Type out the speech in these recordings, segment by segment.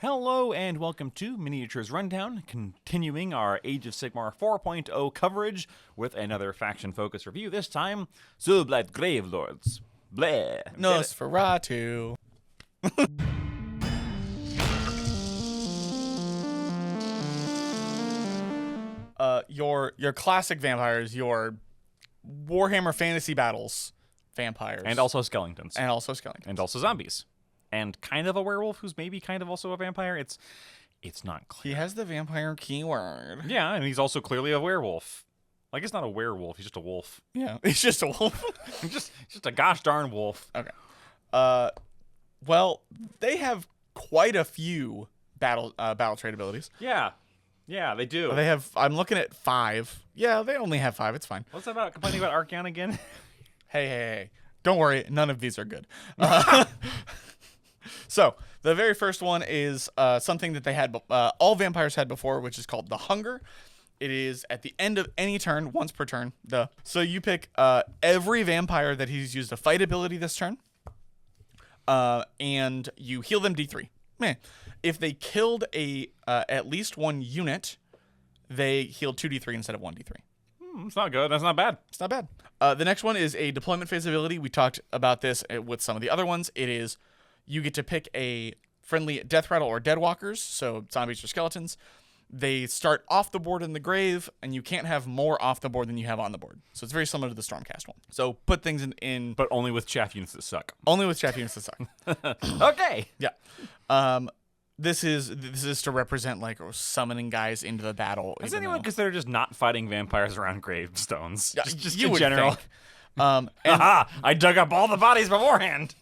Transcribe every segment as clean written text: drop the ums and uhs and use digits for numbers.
Hello and welcome to Miniatures Rundown, continuing our Age of Sigmar 4.0 coverage with another faction-focused review, this time, Soulblight Gravelords. Bleh. Nosferatu. Your classic vampires, your Warhammer Fantasy Battles vampires. And also skeletons. And also skeletons. And also zombies. And kind of a werewolf who's maybe kind of also a vampire. It's not clear. He has the vampire keyword. Yeah, and he's also clearly a werewolf. Like, it's not a werewolf, he's just a wolf. Yeah, he's just a wolf. just a gosh darn wolf. Okay. Well, they have quite a few battle trait abilities. Yeah. Yeah, they do. They have. I'm looking at 5. Yeah, they only have 5. It's fine. What's that about complaining about Archeon again? Hey. Don't worry. None of these are good. So, the very first one is something that they had, all vampires had before, which is called the Hunger. It is at the end of any turn, once per turn. So you pick every vampire that he's used a fight ability this turn, and you heal them D3. Man, if they killed at least one unit, they healed 2d3 instead of 1d3. It's not good. That's not bad. It's not bad. The next one is a deployment phase ability. We talked about this with some of the other ones. It is you get to pick a friendly death rattle or dead walkers, so zombies or skeletons. They start off the board in the grave, and you can't have more off the board than you have on the board. So it's very similar to the Stormcast one. So put things in But only with chaff units that suck. only with chaff units that suck. Okay. Yeah. This is to represent like summoning guys into the battle. Does anyone consider just not fighting vampires around gravestones? Yeah, just you in would general. think. And Aha! I dug up all the bodies beforehand.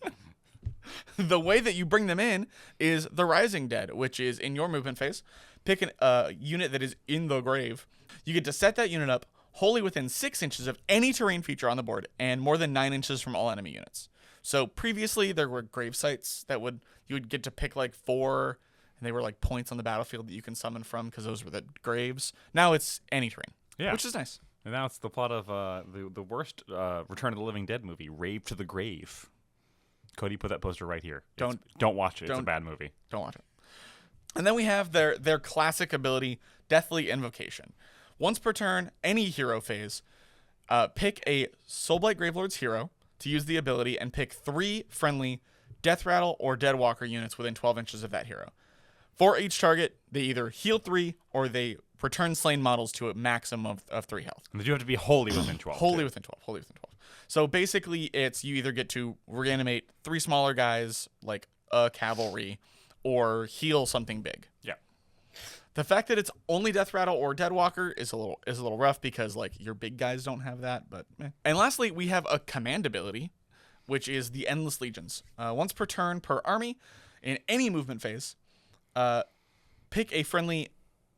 the way that you bring them in is the Rising Dead, which is in your movement phase. Pick a unit that is in the grave. You get to set that unit up wholly within 6 inches of any terrain feature on the board and more than 9 inches from all enemy units. So previously there were grave sites that you would get to pick like 4, and they were like points on the battlefield that you can summon from because those were the graves. Now it's any terrain, which is nice. And now it's the plot of the worst Return of the Living Dead movie, Rave to the Grave. Cody, put that poster right here. Don't watch it. It's a bad movie. Don't watch it. And then we have their classic ability, Deathly Invocation. Once per turn, any hero phase, pick a Soulblight Gravelords hero to use the ability and pick 3 friendly Death Rattle or Dead Walker units within 12 inches of that hero. For each target, they either heal 3 or they return slain models to a maximum of 3 health. And you have to be wholly within 12. Wholly within 12. So basically, it's you either get to reanimate 3 smaller guys, like a cavalry, or heal something big. Yeah. The fact that it's only Death Rattle or Dead Walker is a little rough because like your big guys don't have that, but And lastly, we have a command ability, which is the Endless Legions. Once per turn per army, in any movement phase, pick a friendly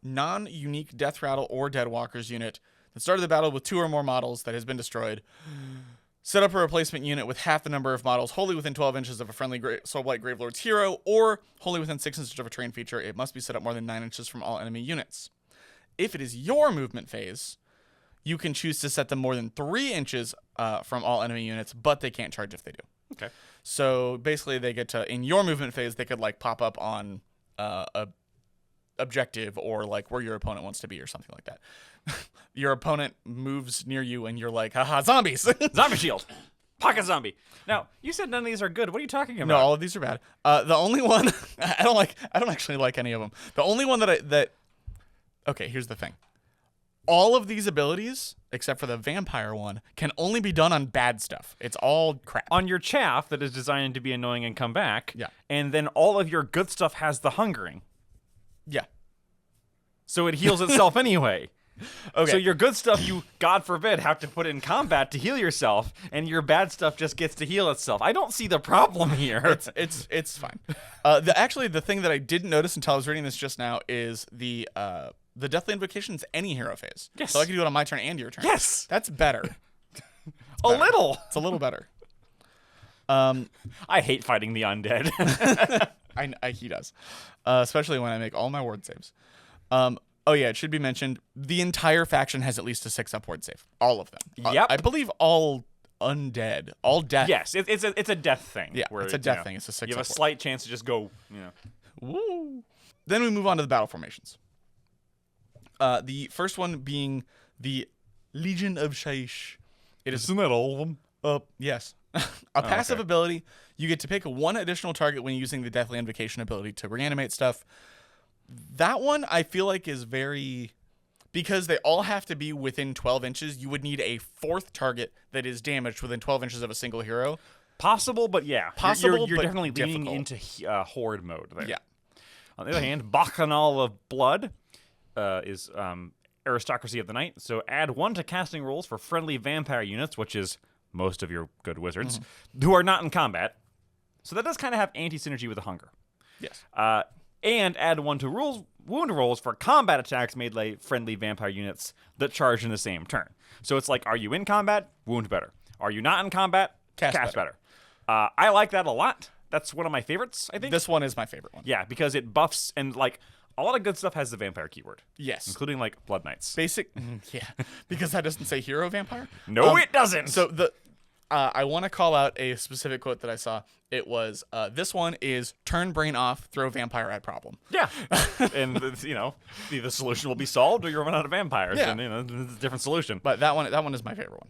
non-unique Death Rattle or Dead Walkers unit that started the battle with 2 or more models that has been destroyed. Set up a replacement unit with half the number of models wholly within 12 inches of a friendly Soulblight Gravelords hero, or wholly within 6 inches of a terrain feature. It must be set up more than 9 inches from all enemy units. If it is your movement phase, you can choose to set them more than 3 inches from all enemy units, but they can't charge if they do. Okay. So basically, they get to, in your movement phase, they could like pop up on a objective or like where your opponent wants to be or something like that. Your opponent moves near you and you're like, haha, zombies. Zombie shield. Pocket zombie. Now, you said none of these are good. What are you talking about? No, all of these are bad. The only one I don't actually like any of them. The only one okay, here's the thing. All of these abilities, except for the vampire one, can only be done on bad stuff. It's all crap. On your chaff that is designed to be annoying and come back. Yeah. And then all of your good stuff has the hungering. Yeah. So it heals itself anyway. Okay. So your good stuff, you, God forbid, have to put in combat to heal yourself, and your bad stuff just gets to heal itself. I don't see the problem here. It's fine. The thing that I didn't notice until I was reading this just now is the Deathly Invocation is any hero phase. Yes. So I can do it on my turn and your turn. Yes. That's better. A little. It's a little better. I hate fighting the undead. He does. Especially when I make all my ward saves. Oh yeah, it should be mentioned, the entire faction has at least a 6 upward save. All of them. Yep. I believe all undead. All death. Yes, it's a death thing. Yeah, where, it's a death thing. It's a 6 You have a upward. slight chance to just go, Woo. Then we move on to the battle formations. The first one being the Legion of Shaish. Isn't that all of them? Yes. A passive ability. You get to pick one additional target when using the Deathly Invocation ability to reanimate stuff. That one I feel like is very... Because they all have to be within 12 inches, you would need a fourth target that is damaged within 12 inches of a single hero. Possible, but yeah. Possible, you're but definitely leaning difficult. into horde mode there. Yeah. On the other hand, Bacchanal of Blood is Aristocracy of the Night. So add 1 to casting rolls for friendly vampire units, which is most of your good wizards, who are not in combat. So that does kind of have anti-synergy with the Hunger. Yes. And add 1 to wound rolls for combat attacks made by friendly vampire units that charge in the same turn. So it's like, are you in combat? Wound better. Are you not in combat? Cast better. I like that a lot. That's one of my favorites, I think. This one is my favorite one. Yeah, because it buffs, and like a lot of good stuff has the vampire keyword. Yes. Including like Blood Knights. Yeah. Because that doesn't say hero vampire. No, it doesn't. So I want to call out a specific quote that I saw. It was, this one is turn brain off, throw vampire at problem. Yeah. And, the solution will be solved or you'll run out of vampires. Yeah. And, it's a different solution. But that one is my favorite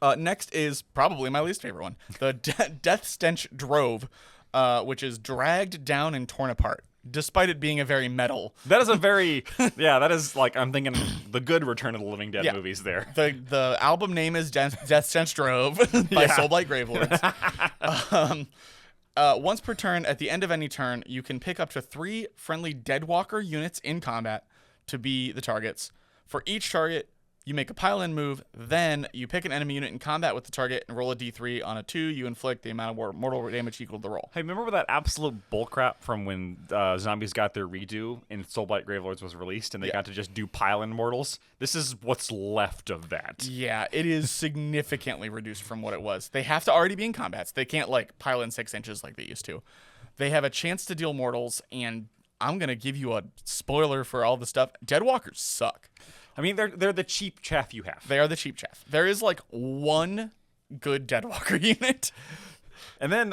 one. Next is probably my least favorite one. The Death Stench Drove, which is dragged down and torn apart, despite it being a very metal. That is a very, that is like, I'm thinking the good Return of the Living Dead movies there. The album name is Death Stench Drove by Soulblight Gravelords. Once per turn, at the end of any turn, you can pick up to 3 friendly Deadwalker units in combat to be the targets. For each target, you make a pile-in move, then you pick an enemy unit in combat with the target and roll a d3. On a 2, you inflict the amount of mortal damage equal to the roll. Hey, remember that absolute bullcrap from when zombies got their redo and Soulblight Gravelords was released and they got to just do pile-in mortals? This is what's left of that. Yeah, it is significantly reduced from what it was. They have to already be in combats. They can't, pile in 6 inches like they used to. They have a chance to deal mortals, and I'm going to give you a spoiler for all the stuff. Deadwalkers suck. I mean, they're the cheap chaff you have. They are the cheap chaff. There is one good Deadwalker unit. And then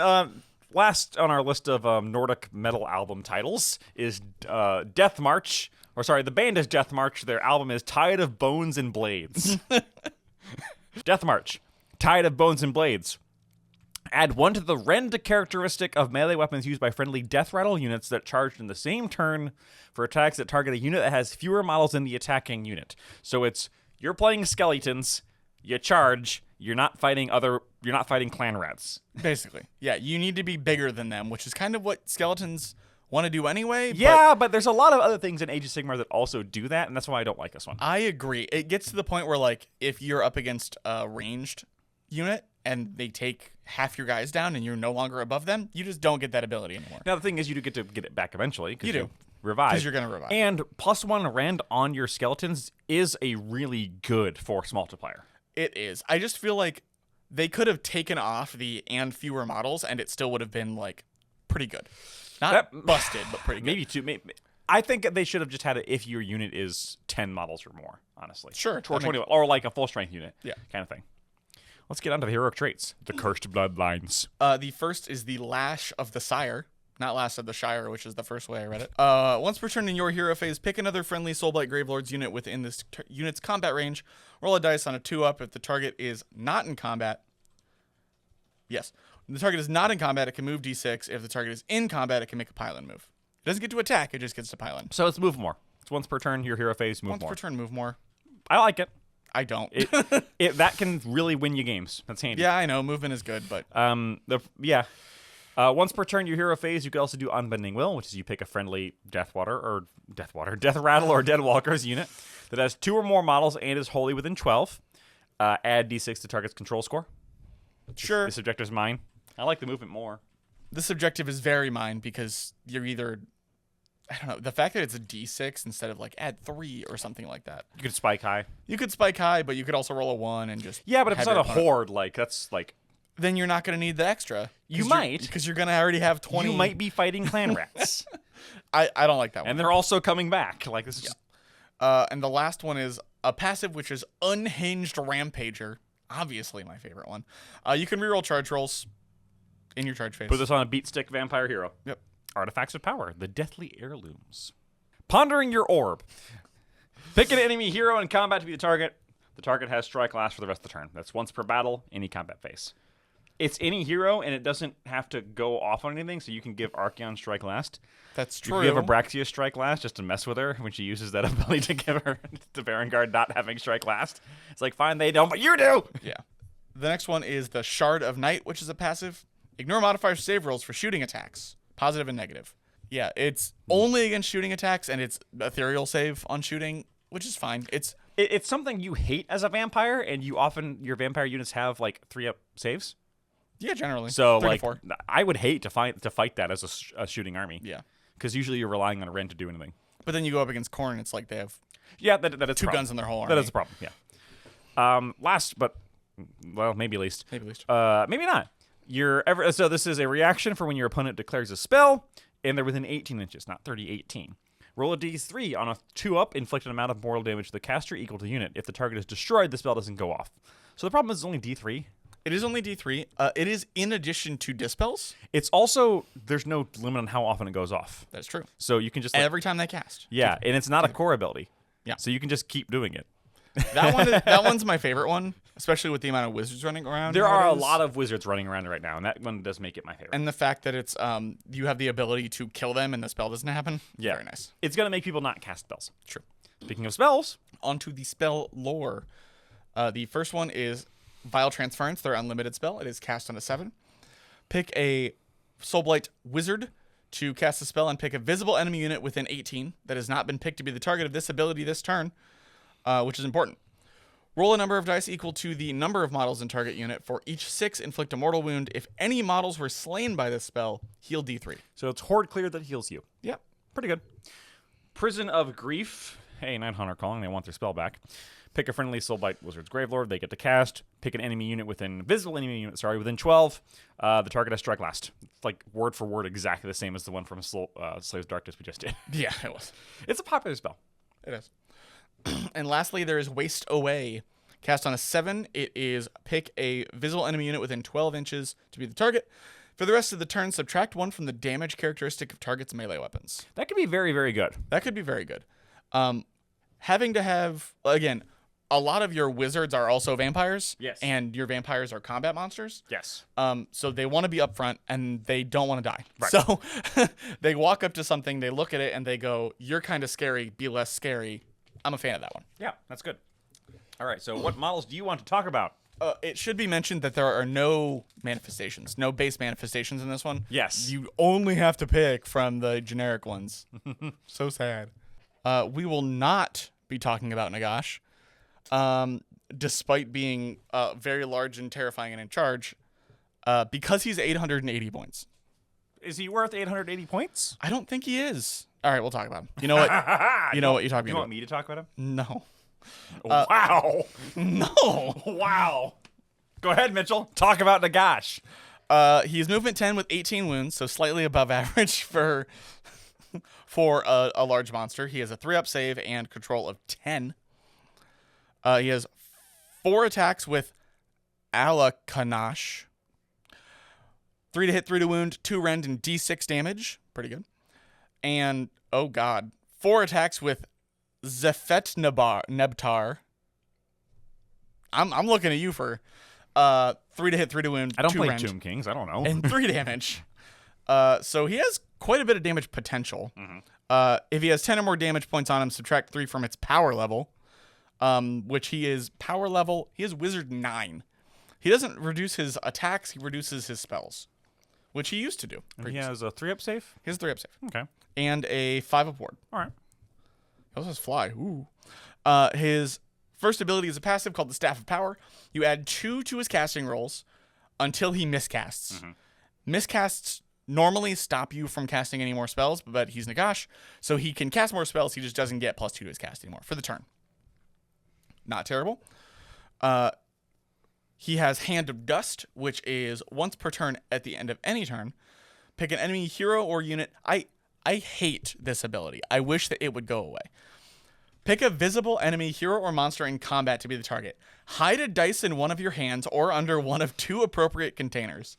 last on our list of Nordic metal album titles is Death March. Or sorry, the band is Death March. Their album is Tide of Bones and Blades. Death March, Tide of Bones and Blades. Add 1 to the rend characteristic of melee weapons used by friendly death rattle units that charged in the same turn for attacks that target a unit that has fewer models than the attacking unit. So you're playing skeletons, you charge, you're not fighting clan rats. Basically. Yeah, you need to be bigger than them, which is kind of what skeletons want to do anyway. Yeah, but there's a lot of other things in Age of Sigmar that also do that, and that's why I don't like this one. I agree. It gets to the point where if you're up against a ranged unit and they take half your guys down and you're no longer above them, you just don't get that ability anymore. Now, the thing is, you do get to get it back eventually. You do. Revive. Because you're going to revive. And +1 rend on your skeletons is a really good force multiplier. It is. I just feel like they could have taken off the and fewer models and it still would have been, pretty good. Not busted, but pretty good. Maybe 2. I think they should have just had it if your unit is 10 models or more, honestly. Sure. Or 20, or like a full strength unit. Yeah. Kind of thing. Let's get on to the heroic traits. The cursed bloodlines. The first is the Lash of the Sire. Not Lash of the Shire, which is the first way I read it. Once per turn in your hero phase, pick another friendly Soulblight Gravelords unit within this unit's combat range. Roll a dice on a 2-up if the target is not in combat. Yes. When the target is not in combat, it can move d6. If the target is in combat, it can make a pile-in move. It doesn't get to attack, it just gets to pile-in. So it's move more. It's once per turn, your hero phase, move more. Once per turn, move more. I like it. I don't. That can really win you games. That's handy. Yeah, I know. Movement is good, but... Once per turn, your hero phase, you could also do Unbending Will, which is you pick a friendly Death Rattle or Deadwalkers unit that has 2 or more models and is wholly within 12. Add d6 to target's control score. Sure. This objective is mine. I like the movement more. This objective is very mine because you're either... I don't know. The fact that it's a d6 instead of add 3 or something like that. You could spike high. You could spike high, but you could also roll a 1 and just... Yeah, but if it's have not a your opponent- horde, that's then you're not going to need the extra. You might. Because you're going to already have 20. You might be fighting clan rats. I don't like that one. And they're also coming back. This is just... And the last one is a passive, which is Unhinged Rampager. Obviously my favorite one. You can reroll charge rolls in your charge phase. Put this on a beat stick vampire hero. Yep. Artifacts of power, the deathly heirlooms. Pondering your orb. Pick an enemy hero in combat to be the target. The target has strike last for the rest of the turn. That's once per battle, any combat phase. It's any hero, and it doesn't have to go off on anything, so you can give Archeon strike last. That's true. You can give Abraxia strike last just to mess with her when she uses that ability to give her to Varangard not having strike last. It's like, fine, they don't, but you do! Yeah. The next one is the Shard of Night, which is a passive. Ignore modifier save rolls for shooting attacks, positive and negative. Yeah, it's only against shooting attacks, and it's ethereal save on shooting, which is fine. It's something you hate as a vampire, and your vampire units have like 3-up saves. Yeah, generally. So 3 to like, 4. I would hate to fight that as a shooting army. Yeah. Because usually you're relying on a Ren to do anything. But then you go up against Khorne, it's like they have that is 2 guns in their whole army. That is a problem. Yeah. Last, but maybe least. Maybe least. Maybe not. So this is a reaction for when your opponent declares a spell, and they're within 18 inches, not 30, 18. Roll a d3 on a 2-up, inflict an amount of mortal damage to the caster equal to the unit. If the target is destroyed, the spell doesn't go off. So the problem is it's only d3. It is only D3. It is in addition to dispels. It's also, there's no limit on how often it goes off. That's true. So you can just Every time they cast. Yeah, and it's not a core ability. Yeah. So you can just keep doing it. That one's my favorite one, especially with the amount of wizards running around. There are a lot of wizards running around right now, and that one does make it my favorite. And the fact that it's you have the ability to kill them and the spell doesn't happen. Yeah. Very nice. It's going to make people not cast spells. True. Speaking of spells, onto the spell lore. The first one is Vile Transference, their unlimited spell. It is cast on a 7. Pick a Soulblight Wizard to cast a spell and pick a visible enemy unit within 18 that has not been picked to be the target of this ability this turn, which is important. Roll a number of dice equal to the number of models in target unit. For each 6, inflict a mortal wound. If any models were slain by this spell, heal D3. So it's Horde Clear that heals you. Yep. Pretty good. Prison of Grief. Hey, Nighthunter calling. They want their spell back. Pick a friendly Soulblight Wizard's Gravelord. They get to cast. Pick an enemy unit within 12. The target has strike last. It's like word for word exactly the same as the one from Slaves of Darkness we just did. Yeah, it was. It's a popular spell. It is. And lastly, there is Waste Away. Cast on a 7. It is pick a visible enemy unit within 12 inches to be the target. For the rest of the turn, subtract 1 from the damage characteristic of target's melee weapons. That could be very, very good. That could be very good. Having to have, again, a lot of your wizards are also vampires. Yes. And your vampires are combat monsters. Yes. So they want to be upfront and they don't want to die. Right. So they walk up to something, they look at it, and they go, "You're kind of scary, be less scary." I'm a fan of that one. Yeah, that's good. All right, so what models do you want to talk about? It should be mentioned that there are no manifestations, no base manifestations in this one. Yes. You only have to pick from the generic ones. So sad. We will not be talking about Nagash. Despite being very large and terrifying and in charge, because he's 880 points. Is he worth 880 points? I don't think he is. All right, we'll talk about him. You know what? You know what you're talking You about. want me to talk about him? No. Wow. No. Wow. Go ahead, Mitchell. Talk about Nagash. He's movement 10 with 18 wounds, so slightly above average for a large monster. He has a 3-up save and control of 10. He has 4 attacks with Alakanash. 3 to hit, 3 to wound, 2 rend, and D6 damage. Pretty good. And, oh god, 4 attacks with Zephet Nebtar. I'm looking at you for 3 to hit, 3 to wound, I don't 2 play rend, Tomb Kings. I don't know. and 3 damage. So he has quite a bit of damage potential. Mm-hmm. If he has 10 or more damage points on him, subtract 3 from its power level, which he is power level. He is Wizard 9. He doesn't reduce his attacks. He reduces his spells, which he used to do. And he has a 3-up save? He has a 3-up save. Okay. And a 5-up ward. All right. He also has fly. Ooh. His first ability is a passive called the Staff of Power. You add 2 to his casting rolls until he miscasts. Mm-hmm. Miscasts normally stop you from casting any more spells, but he's Nagash, so he can cast more spells. He just doesn't get +2 to his cast anymore for the turn. Not terrible. He has Hand of Dust, which is once per turn at the end of any turn. Pick an enemy hero or unit. I hate this ability. I wish that it would go away. Pick a visible enemy, hero, or monster in combat to be the target. Hide a dice in one of your hands or under one of 2 appropriate containers.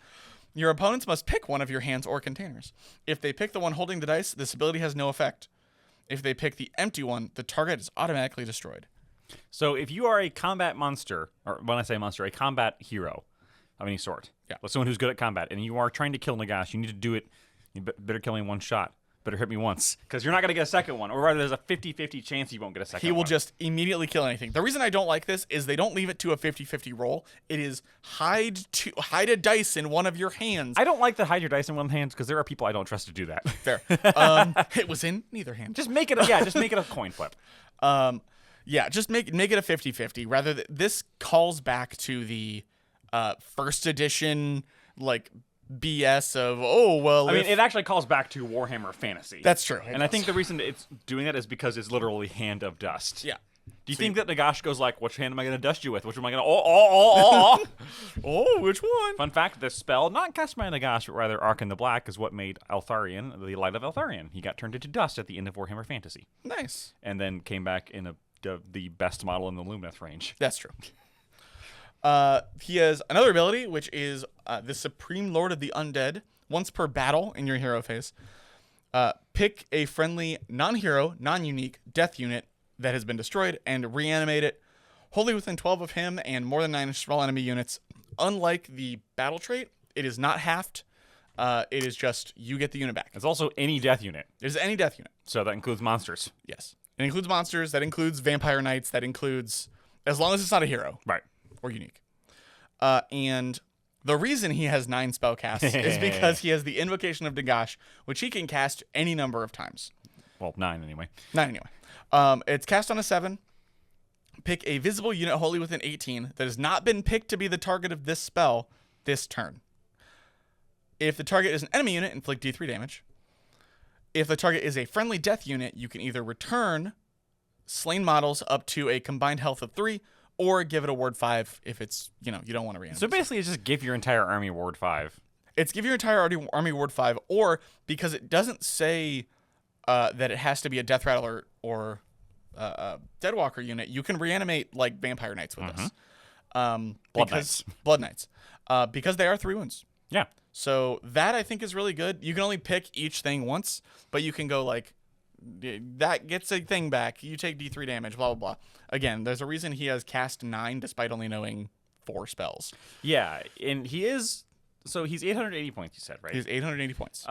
Your opponents must pick one of your hands or containers. If they pick the one holding the dice, this ability has no effect. If they pick the empty one, the target is automatically destroyed. So if you are a combat monster, or when I say monster, a combat hero of any sort, someone who's good at combat, and you are trying to kill Nagash, you need to do it. You better kill me in one shot. Better hit me once, because you're not going to get a second one. Or rather, there's a 50-50 chance you won't get a second one. He will just immediately kill anything. The reason I don't like this is they don't leave it to a 50-50 roll. It is hide a dice in one of your hands. I don't like the hide your dice in one hand, because there are people I don't trust to do that. Fair. It was in neither hand. Just make it a coin flip. Just make it a 50-50. Rather, this calls back to the first edition, like, BS of, I mean, it actually calls back to Warhammer Fantasy. That's true. And I think the reason it's doing that is because it's literally Hand of Dust. Yeah. Do you think that Nagash goes like, which hand am I going to dust you with? Which am I going to... Oh, which one? Fun fact, this spell, not cast by Nagash, but rather Arc in the Black, is what made Eltharion the Light of Eltharion. He got turned into dust at the end of Warhammer Fantasy. Nice. And then came back in the best model in the Lumineth range. That's true. He has another ability, which is the Supreme Lord of the Undead. Once per battle in your hero phase, pick a friendly, non-hero, non-unique death unit that has been destroyed and reanimate it wholly within 12 of him and more than 9 small enemy units. Unlike the battle trait, it is not halved. It is just you get the unit back. It's also any death unit. It is any death unit. So that includes monsters. Yes. It includes monsters. That includes vampire knights. That includes, as long as it's not a hero. Right. Or unique. And the reason he has 9 spell casts is because he has the Invocation of Nagash, which he can cast any number of times. Well, 9 anyway. 9 anyway. It's cast on a 7. Pick a visible unit wholly within 18 that has not been picked to be the target of this spell this turn. If the target is an enemy unit, inflict D3 damage. If the target is a friendly death unit, you can either return slain models up to a combined health of 3, or give it a ward 5 if it's, you don't want to reanimate. So basically, it's just give your entire army ward 5. It's give your entire army ward 5, or because it doesn't say that it has to be a Death Rattler or Deadwalker unit, you can reanimate like Vampire Knights with this. Blood Knights. Because they are 3 wounds. Yeah. So that I think is really good. You can only pick each thing once, but you can go like, that gets a thing back. You take D3 damage, blah, blah, blah. Again, there's a reason he has cast 9 despite only knowing 4 spells. Yeah, and he's 880 points, you said, right? He's 880 points.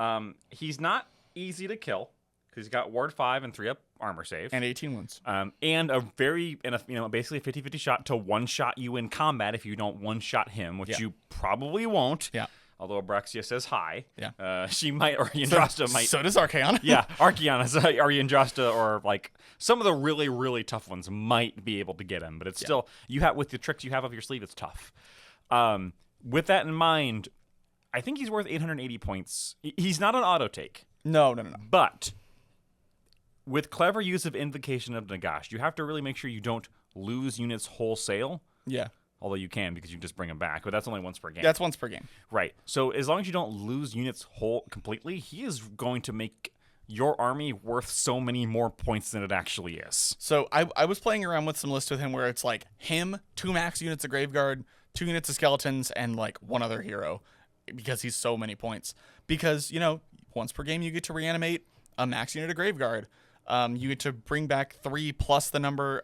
He's not easy to kill because he's got ward 5 and 3 up armor save. And 18 wounds. And basically a 50-50 shot to one-shot you in combat if you don't one-shot him, which you probably won't. Yeah. Although Abraxia says hi. Yeah. She might, or Yandrasta might. So does Archaon. Yeah, Archaon, or Yandrasta, or like some of the really, really tough ones might be able to get him, but it's still, with the tricks you have up your sleeve, it's tough. With that in mind, I think he's worth 880 points. He's not an auto take. No. But with clever use of Invocation of Nagash, you have to really make sure you don't lose units wholesale. Yeah. Although you can because you can just bring them back, but that's only once per game. That's once per game. Right. So as long as you don't lose units completely, he is going to make your army worth so many more points than it actually is. So I was playing around with some lists with him where it's like him, 2 max units of Graveguard, 2 units of Skeletons, and like 1 other hero because he's so many points. Because, once per game you get to reanimate a max unit of Graveguard. You get to bring back 3 plus the number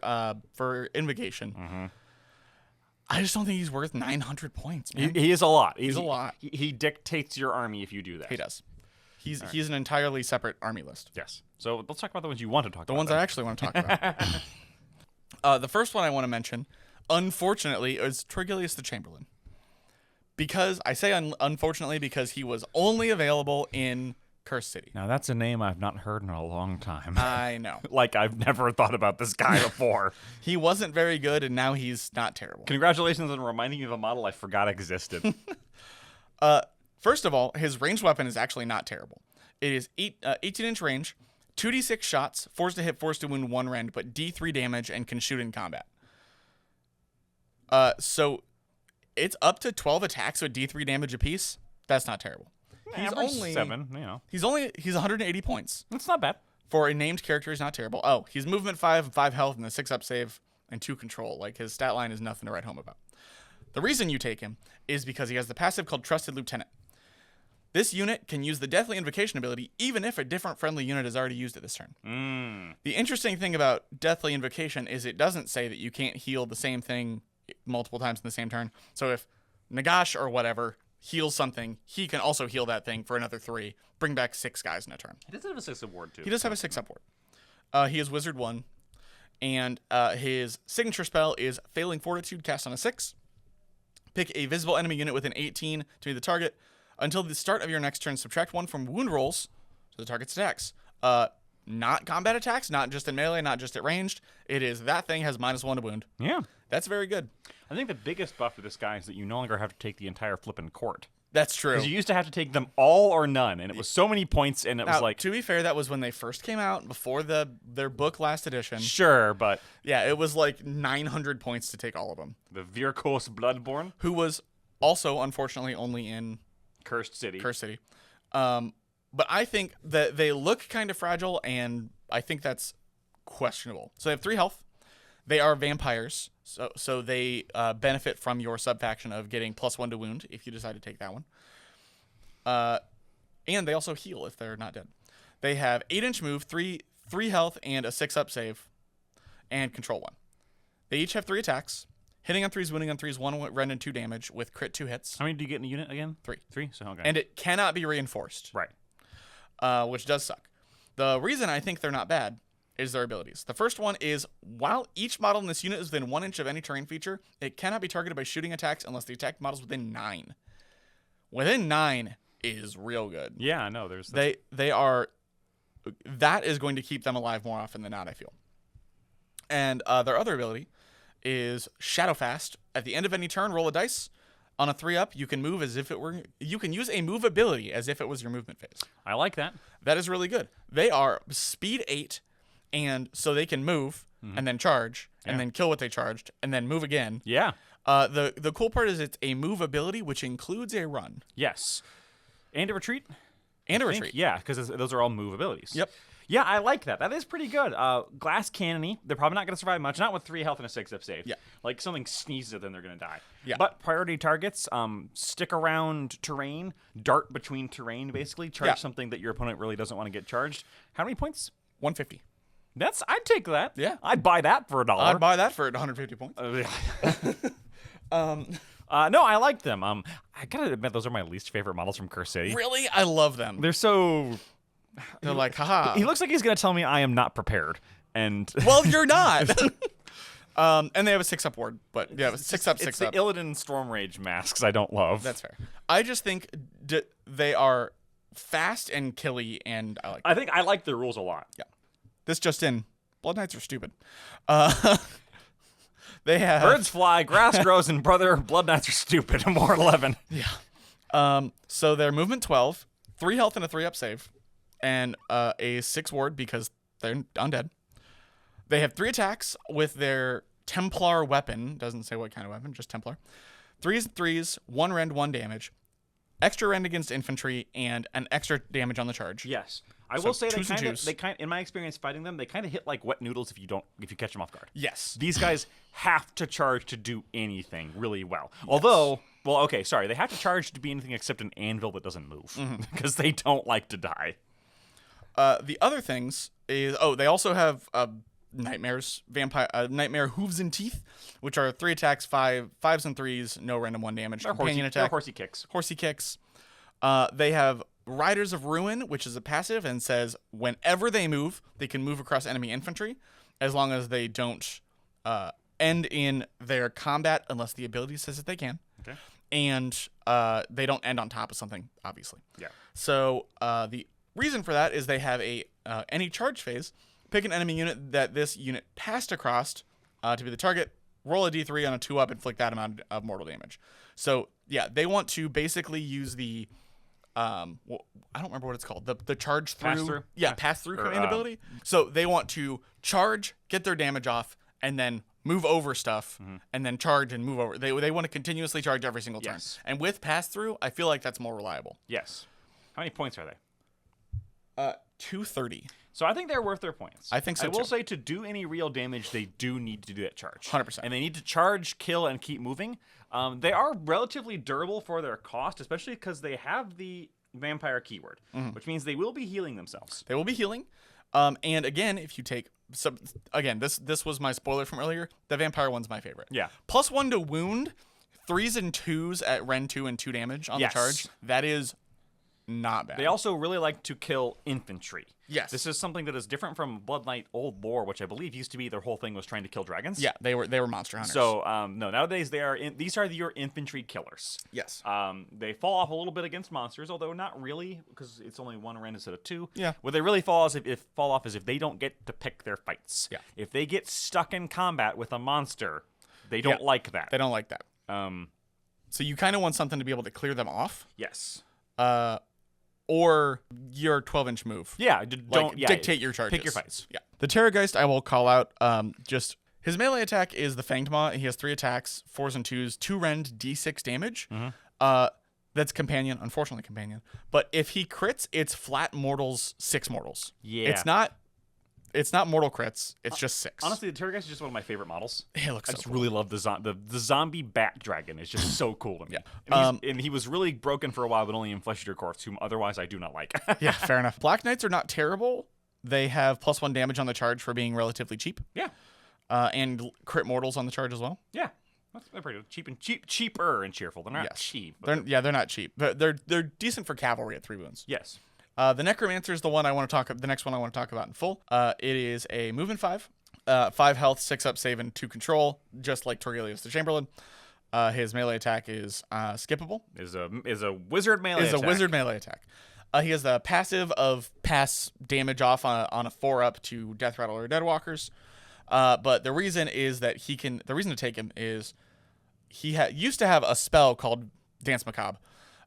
for Invocation. Mm-hmm. I just don't think he's worth 900 points, man. He is a lot. He's a lot. He dictates your army if you do that. He does. He's an entirely separate army list. Yes. So let's talk about the ones you want to talk about. The ones I actually want to talk about. The first one I want to mention, unfortunately, is Torgilius the Chamberlain. Because, I say unfortunately because he was only available in Cursed City. Now, that's a name I've not heard in a long time. I know. Like, I've never thought about this guy before. He wasn't very good, and now he's not terrible. Congratulations on reminding me of a model I forgot existed. First of all, his ranged weapon is actually not terrible. It is 18-inch range, 2d6 shots, forced to hit, forced to wound 1 rend, but D3 damage and can shoot in combat. So it's up to 12 attacks with D3 damage apiece. That's not terrible. He's only 7, He's 180 points. That's not bad. For a named character, he's not terrible. Oh, he's movement 5 and 5 health and a 6 up save and 2 control. Like, his stat line is nothing to write home about. The reason you take him is because he has the passive called Trusted Lieutenant. This unit can use the Deathly Invocation ability even if a different friendly unit is already used at this turn. The interesting thing about Deathly Invocation is it doesn't say that you can't heal the same thing multiple times in the same turn. So if Nagash or whatever heals something, he can also heal that thing for another 3, bring back 6 guys in a turn. He does have a 6-up ward, too. He does have a 6-up ward. He is Wizard 1, and his signature spell is Failing Fortitude, cast on a 6. Pick a visible enemy unit within 18 to be the target. Until the start of your next turn, subtract 1 from wound rolls to the target's attacks. Not combat attacks, not just in melee, not just at ranged. It is that thing has -1 to wound. Yeah. That's very good. I think the biggest buff for this guy is that you no longer have to take the entire flippin' court. That's true. Because you used to have to take them all or none, and it was so many points, and it was like... To be fair, that was when they first came out, before their book last edition. Sure, but... Yeah, it was like 900 points to take all of them. The Virkos Bloodborne. Who was also, unfortunately, only in... Cursed City. But I think that they look kind of fragile, and I think that's questionable. So they have 3 health. They are vampires, so they benefit from your subfaction of getting +1 to wound if you decide to take that one. And they also heal if they're not dead. They have 8-inch move, 3 health, and a 6-up save, and control 1. They each have 3 attacks. Hitting on 3s, wounding on 3s, 1 rend and 2 damage with crit 2 hits. How many do you get in a unit again? 3. 3? So, okay. And it cannot be reinforced. Right. Which does suck. The reason I think they're not bad is their abilities. The first one is, while each model in this unit is within 1 inch of any terrain feature, it cannot be targeted by shooting attacks unless the attack model is within 9. Within 9 is real good. Yeah, I know. There's they are... That is going to keep them alive more often than not, I feel. And their other ability is Shadowfast. At the end of any turn, roll a dice. On a 3-up, you can move as if it were... You can use a move ability as if it was your movement phase. I like that. That is really good. They are speed 8, and so they can move and then charge and then kill what they charged and then move again. Yeah. The cool part is it's a move ability, which includes a run. Yes. And a retreat? And a retreat. Yeah, because those are all move abilities. Yep. Yeah, I like that. That is pretty good. Glass Cannony, they're probably not going to survive much. Not with 3 health and a 6-up save. Yeah. Like something sneezes at them, they're going to die. Yeah. But priority targets, stick around terrain, dart between terrain, basically. Charge something that your opponent really doesn't want to get charged. How many points? 150. I'd take that. Yeah. I'd buy that for $1. I'd buy that for 150 points. No, I like them. I gotta admit, those are my least favorite models from Cursed City. Really? I love them. They're so... They're like, haha. He looks like he's gonna tell me I am not prepared. And well, you're not. And they have a 6-up ward, but yeah, 6-up, 6-up. It's the Illidan Storm Rage masks I don't love. That's fair. I just think they are fast and killy, and I like them. I think I like their rules a lot. Yeah. This just in. Blood Knights are stupid. They have... Birds fly, grass grows, and brother, Blood Knights are stupid. More 11. Yeah. So they're movement 12, 3 health and a 3-up save, and a 6 ward because they're undead. They have 3 attacks with their Templar weapon. Doesn't say what kind of weapon, just Templar. 3s and 3s, 1 rend, 1 damage. Extra rend against infantry, and an extra damage on the charge. Yes. I will say they kind in my experience fighting them, they kind of hit like wet noodles if you catch them off guard. Yes. These guys have to charge to do anything really well. Yes. Although, well, okay, sorry, they have to charge to be anything except an anvil that doesn't move because they don't like to die. The other things is they also have nightmares, nightmare hooves and teeth, which are 3 attacks, 5s and 3s, no random 1 damage. Companion attack. They're horsey kicks. Horsey kicks. They have Riders of Ruin, which is a passive and says whenever they move, they can move across enemy infantry, as long as they don't end in their combat unless the ability says that they can. Okay. And they don't end on top of something, obviously. Yeah. So the reason for that is they have any charge phase. Pick an enemy unit that this unit passed across to be the target. Roll a d3 on a 2-up, inflict that amount of mortal damage. So yeah, they want to basically use the I don't remember what it's called. The charge through. Pass through? Yeah, pass through command ability. So they want to charge, get their damage off, and then move over stuff, and then charge and move over. They want to continuously charge every single turn. Yes. And with pass through, I feel like that's more reliable. Yes. How many points are they? 230. So I think they're worth their points. I think so, I will too. say to do any real damage, they do need to do that charge. 100%. And they need to charge, kill, and keep moving. They are relatively durable for their cost, especially because they have the vampire keyword, which means they will be healing themselves. They will be healing. And again, if you take this was my spoiler from earlier. The vampire one's my favorite. Yeah. +1 to wound, 3s and 2s at Ren 2 and 2 damage on the charge. That is not bad. They also really like to kill infantry. Yes. This is something that is different from Blood Knight old lore, which I believe used to be their whole thing was trying to kill dragons. Yeah, they were monster hunters. So no, nowadays these are your infantry killers. Yes. They fall off a little bit against monsters, although not really, because it's only 1 Ren instead of 2. Yeah. What they really fall off is if they don't get to pick their fights. Yeah. If they get stuck in combat with a monster, they don't like that. They don't like that. So you kind of want something to be able to clear them off. Yes. Or your 12-inch move. Yeah, don't dictate your charges. Pick your fights. Yeah. The Terrorgeist I will call out. Just his melee attack is the Fanged Maw. He has 3 attacks, 4s and 2s, 2 rend, d6 damage. That's companion, unfortunately companion. But if he crits, it's flat mortals, 6 mortals. Yeah. It's not mortal crits. It's just 6. Honestly, the Terrorgeist is just one of my favorite models. It looks I so just cool. really love the zombie bat dragon. It's just so cool to me. Yeah. And he was really broken for a while, but only in Flesh Eater Corpse, whom otherwise I do not like. Yeah, fair enough. Black Knights are not terrible. They have +1 damage on the charge for being relatively cheap. Yeah. And crit mortals on the charge as well. Yeah. They're pretty good. Cheaper and cheerful. They're not cheap. But They're not cheap. They're decent for cavalry at 3 wounds. yes. The Necromancer is the one I want to talk. The next one I want to talk about in full. It is a movement 5, 5 health, 6 up, save, and 2 control, just like Torgelius the Chamberlain. His melee attack is skippable. Is a wizard melee Is attack. a wizard melee attack. He has the passive of pass damage off on a 4 up to Death Rattle or Deadwalkers. But the reason is that the reason to take him is he used to have a spell called Dance Macabre.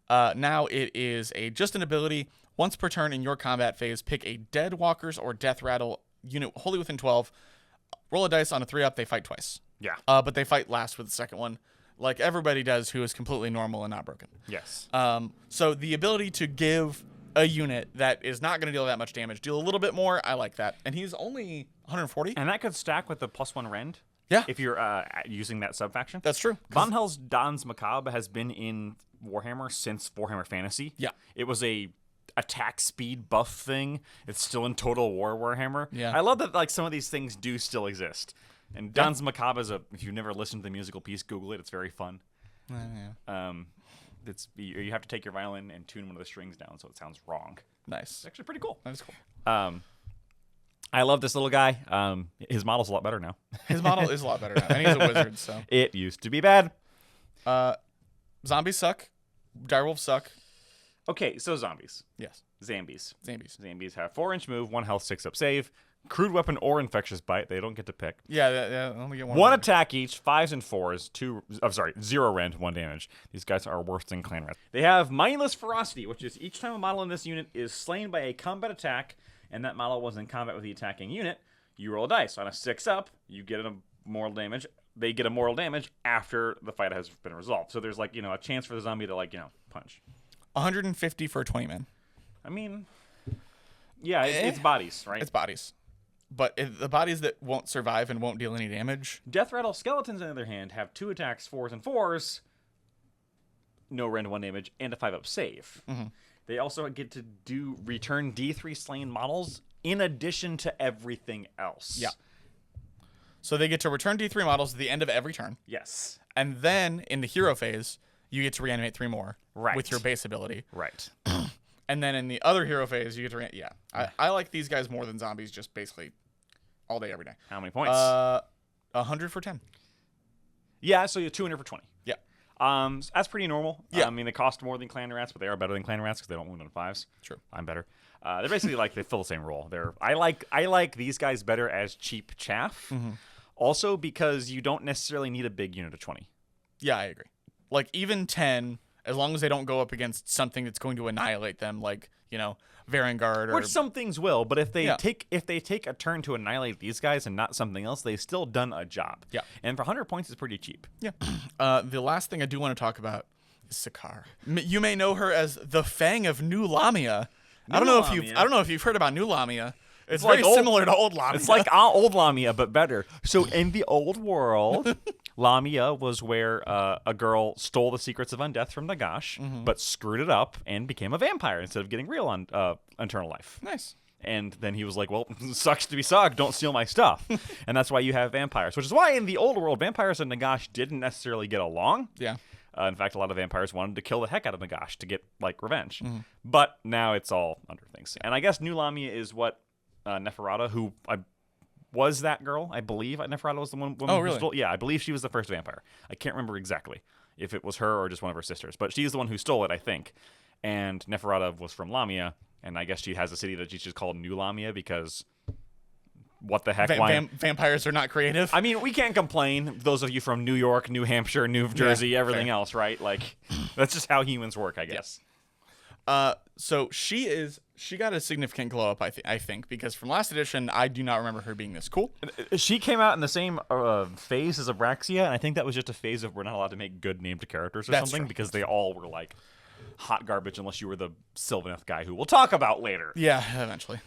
Now it is just an ability. Once per turn in your combat phase, pick a Deadwalkers or Death Rattle unit wholly within 12. Roll a dice on a 3 up. They fight twice. Yeah. But they fight last with the second one, like everybody does who is completely normal and not broken. Yes. So the ability to give a unit that is not going to deal that much damage deal a little bit more, I like that. And he's only 140. And that could stack with the +1 rend. Yeah. If you're using that subfaction. That's true. Von Hell's Dan's Macabre has been in Warhammer since Warhammer Fantasy. Yeah. It was a attack speed buff thing. It's still in Total War Warhammer. Yeah. I love that like some of these things do still exist. And Dan's Macabre is if you've never listened to the musical piece, Google it. It's very fun. Yeah. You have to take your violin and tune one of the strings down so it sounds wrong. Nice. It's actually pretty cool. That's cool. I love this little guy. His model's a lot better now. His model is a lot better now, and he's a wizard. So It used to be bad. zombies suck. Direwolves suck. Okay, so zombies. Yes. Zambies. Zambies. Have 4-inch move, 1 health, 6 up save, crude weapon or infectious bite. They don't get to pick. Yeah. Only get one. 1 attack each, 5s and 4s, 0 rend, 1 damage. These guys are worse than clan rats. They have mindless ferocity, which is each time a model in this unit is slain by a combat attack, and that model was in combat with the attacking unit, you roll a dice. On a 6 up, you get a mortal damage. They get a mortal damage after the fight has been resolved. So there's like, a chance for the zombie to punch. 150 for a 20 man. I mean, yeah, it's bodies, right? It's bodies. But the bodies that won't survive and won't deal any damage. Death Rattle Skeletons, on the other hand, have 2 attacks, 4s and 4s, no rend, 1 damage, and a 5-up save. Mm-hmm. They also get to return D3 slain models in addition to everything else. Yeah. So they get to return D3 models at the end of every turn. Yes. And then in the hero phase, you get to reanimate 3 more. Right. With your base ability. Right. And then in the other hero phase, you get to I like these guys more than zombies, just basically all day, every day. How many points? 100 for 10. Yeah, so you're 200 for 20. Yeah. That's pretty normal. Yeah. I mean, they cost more than clan rats, but they are better than clan rats because they don't wound on 5s. True. I'm better. They're basically they fill the same role. I like these guys better as cheap chaff. Mm-hmm. Also because you don't necessarily need a big unit of 20. Yeah, I agree. Like even 10, as long as they don't go up against something that's going to annihilate them, like Varangard or Which some things will, but if they Yeah. take a turn to annihilate these guys and not something else, they've still done a job. Yeah. And for 100 points, it's pretty cheap. Yeah. The last thing I do want to talk about is Sakaar. You may know her as the Fang of New Lamia. I don't know if you've heard about New Lamia. It's very like similar to Old Lamia. It's like old Lamia, but better. So in the old world, Lamia was where a girl stole the secrets of undeath from Nagash, but screwed it up and became a vampire instead of getting real on eternal life. Nice. And then he was like, well, sucks to be Sog, don't steal my stuff. And that's why you have vampires, which is why in the old world, vampires and Nagash didn't necessarily get along. Yeah. In fact, a lot of vampires wanted to kill the heck out of Nagash to get, like, revenge. But now it's all under things. And I guess New Lamia is what Neferata, who was that girl, I believe. Neferata was the woman really? who stole. Yeah, I believe she was the first vampire. I can't remember exactly if it was her or just one of her sisters. But she's the one who stole it, I think. And Neferata was from Lamia. And I guess she has a city that she's just called New Lamia because what the heck? Why? Vampires are not creative. I mean, we can't complain. Those of you from New York, New Hampshire, New Jersey, everything else, right? Like, that's just how humans work, I guess. So she got a significant glow up, I think, because from last edition, I do not remember her being this cool. She came out in the same phase as Abraxia, and I think that was just a phase of we're not allowed to make good named characters or something because they all were like hot garbage unless you were the Sylvaneth guy who we'll talk about later. Yeah, eventually.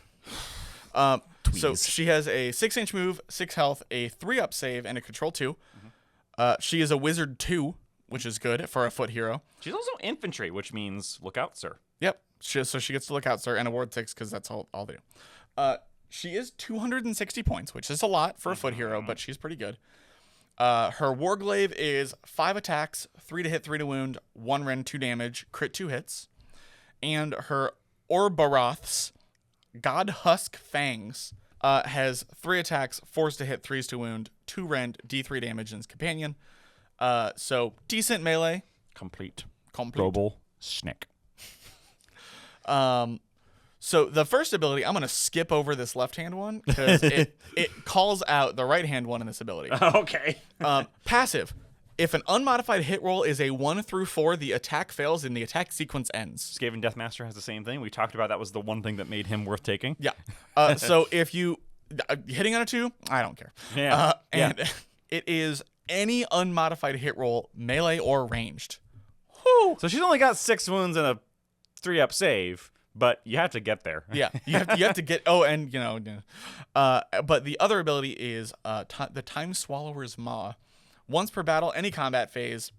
So she has a 6-inch move, 6 health, a 3-up save, and a control 2. She is a wizard 2, which is good for a foot hero. She's also infantry, which means look out, sir. Yep. So she gets to look out, sir, and a ward 6 because that's all they do. She is 260 points, which is a lot for a foot hero, but she's pretty good. Her Warglaive is 5 attacks, 3 to hit, 3 to wound, 1 rend, 2 damage, crit 2 hits. And her Orbaroth's God Husk Fangs has 3 attacks, 4s to hit, 3s to wound, 2 rend, D3 damage, and is companion. So decent melee. Complete. Global Snick. So the first ability, I'm going to skip over this left-hand one because it calls out the right-hand one in this ability. Okay. Passive. If an unmodified hit roll is a 1 through 4, the attack fails and the attack sequence ends. Skaven Deathmaster has the same thing. We talked about that was the one thing that made him worth taking. Yeah. So if you... hitting on a 2, I don't care. Yeah. And it is any unmodified hit roll, melee or ranged. Whew. So she's only got 6 wounds and a 3-up save, but you have to get there. Yeah, you have to get. Oh, and but the other ability is the Time Swallower's Maw. Once per battle, any combat phase,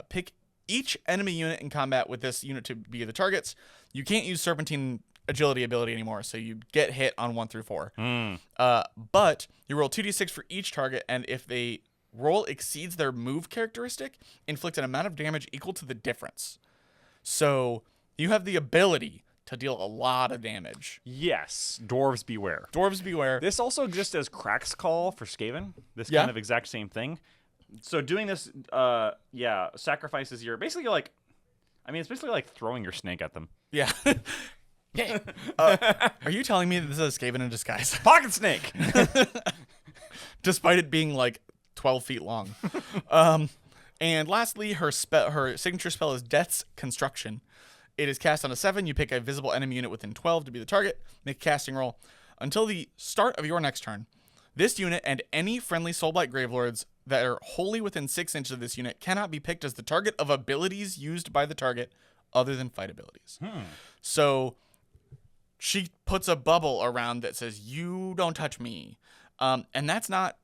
pick each enemy unit in combat with this unit to be the targets. You can't use Serpentine Agility ability anymore, so you get hit on 1 through 4. But you roll 2d6 for each target, and if they roll exceeds their move characteristic, inflict an amount of damage equal to the difference. So you have the ability to deal a lot of damage. Yes. Dwarves beware. Dwarves beware. This also exists as Crack's Call for Skaven. This kind of exact same thing. So doing this, sacrifices your... Basically like... I mean, it's basically like throwing your snake at them. Yeah. Are you telling me that this is a Skaven in disguise? Pocket snake! Despite it being like 12 feet long. And lastly, her signature spell is Death's Construction. It is cast on a 7. You pick a visible enemy unit within 12 to be the target. Make a casting roll. Until the start of your next turn, this unit and any friendly Soulblight Gravelords that are wholly within 6 inches of this unit cannot be picked as the target of abilities used by the target other than fight abilities. So she puts a bubble around that says, you don't touch me. And that's not...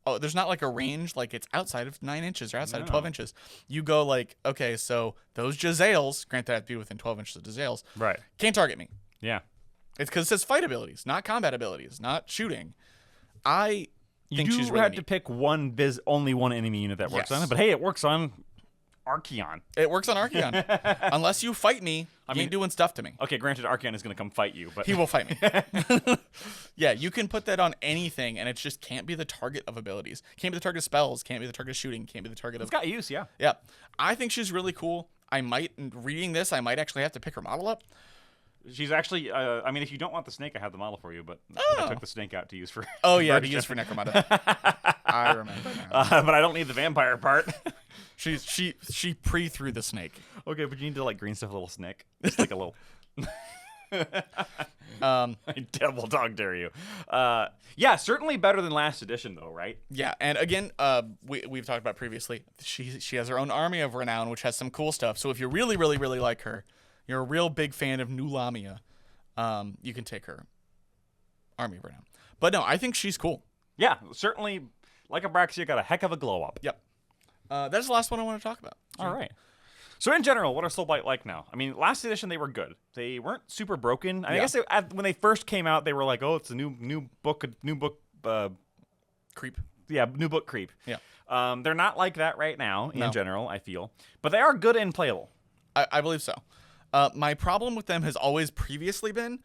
Oh, there's not like a range, like it's outside of 9 inches or outside of 12 inches. You go like, okay, so those Jezzails, granted I have to be within 12 inches of Jezzails, right, can't target me. Yeah. It's because it says fight abilities, not combat abilities, not shooting. I think she's really had neat. to pick only one enemy unit that works on it, but hey, it works on Archeon. It works on Archeon. Unless you fight me, you ain't doing stuff to me. Okay, granted, Archeon is going to come fight you, but... He will fight me. Yeah, you can put that on anything, and it just can't be the target of abilities. Can't be the target of spells, can't be the target of shooting, can't be the target of... It's got use, yeah. Yeah. I think she's really cool. Reading this, I might actually have to pick her model up. She's actually, I mean, if you don't want the snake, I have the model for you, but I took the snake out to use for... Oh, yeah, to use for Necromunda. I remember now. But I don't need the vampire part. She pre-threw the snake. Okay, but you need to, like, green stuff a little snake. Just like a little... I devil dog dare you. Yeah, certainly better than last edition, though, right? Yeah, and again, we've talked about previously, she has her own army of renown, which has some cool stuff. So if you really, really, really like her, you're a real big fan of New Lamia, you can take her army of renown. But no, I think she's cool. Yeah, certainly Like Abraxia got a heck of a glow up. Yep. That's the last one I want to talk about. All right. So in general, what are Soulblight like now? I mean, last edition they were good. They weren't super broken. I guess when they first came out, they were like, "Oh, it's a new book, Creep. Yeah, new book creep." Yeah. They're not like that right now in general, I feel, but they are good and playable. I believe so. My problem with them has always previously been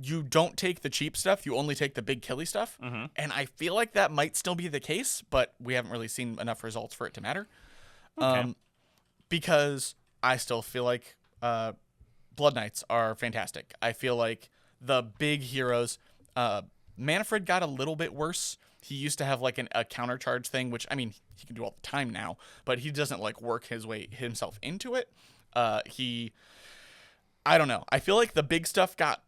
you don't take the cheap stuff, you only take the big killy stuff. And I feel like that might still be the case, but we haven't really seen enough results for it to matter. Okay. Because I still feel like Blood Knights are fantastic. I feel like the big heroes, Manfred got a little bit worse. He used to have like a countercharge thing, which I mean he can do all the time now, but he doesn't like work his way himself into it. I don't know. I feel like the big stuff got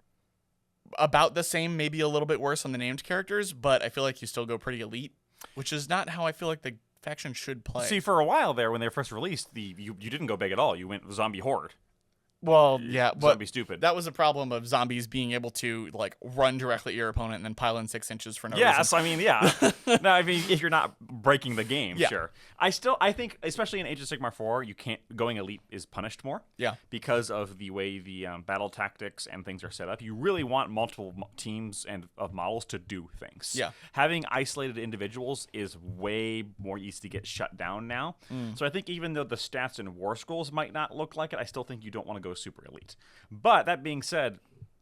about the same, maybe a little bit worse on the named characters, but I feel like you still go pretty elite, which is not how I feel like the faction should play. See, for a while there, when they were first released, you didn't go big at all. You went zombie horde. Well, yeah, but Zombie stupid. that was a problem of zombies being able to like run directly at your opponent and then pile in 6 inches for no reason. Yes, I mean, yeah. No, I mean, if you're not breaking the game, Yeah. sure. I think, especially in Age of Sigmar 4, you can't going elite is punished more. Yeah. Because of the way the battle tactics and things are set up. You really want multiple teams and of models to do things. Yeah. Having isolated individuals is way more easy to get shut down now. So I think even though the stats in War Scrolls might not look like it, I still think you don't want to go super elite. But that being said,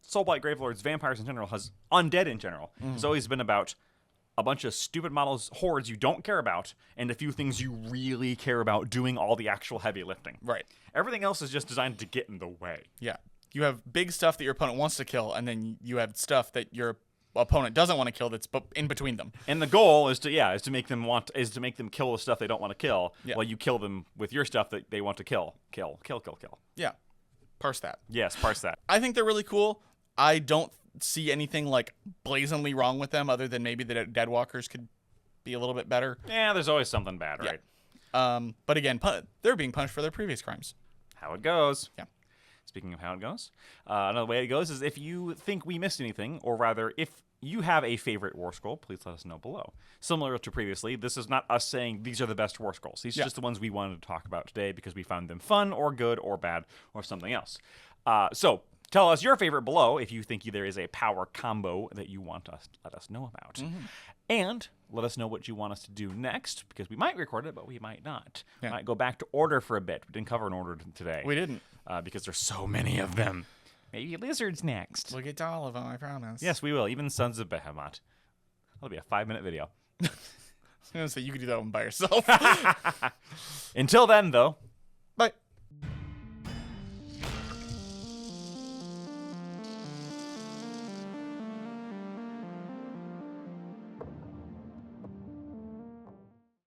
Soulblight Gravelords, vampires in general, undead in general, has always been about a bunch of stupid models, hordes you don't care about, and a few things you really care about doing all the actual heavy lifting. Right. Everything else is just designed to get in the way. Yeah. You have big stuff that your opponent wants to kill, and then you have stuff that your opponent doesn't want to kill that's in between them. And the goal is to make them kill the stuff they don't want to kill, while you kill them with your stuff that they want to kill. Kill. Yeah. Parse that. Yes, parse that. I think they're really cool. I don't see anything like blazingly wrong with them other than maybe the Deadwalkers could be a little bit better. Yeah, there's always something bad, right? But again, they're being punished for their previous crimes. How it goes. Yeah. Speaking of how it goes, another way it goes is if you think we missed anything, or rather, if you have a favorite War Scroll, please let us know below. Similar to previously, this is not us saying these are the best War Scrolls. These are just the ones we wanted to talk about today because we found them fun or good or bad or something else. So tell us your favorite below if you think there is a power combo that you want us to let us know about. And let us know what you want us to do next, because we might record it, but we might not. Yeah. We might go back to order for a bit. We didn't cover an order today. We didn't. Because there's so many of them. Maybe lizards next. We'll get to all of them, I promise. Yes, we will. Even Sons of Behemoth. That'll be a 5-minute video. I was going to say, you could do that one by yourself. Until then, though,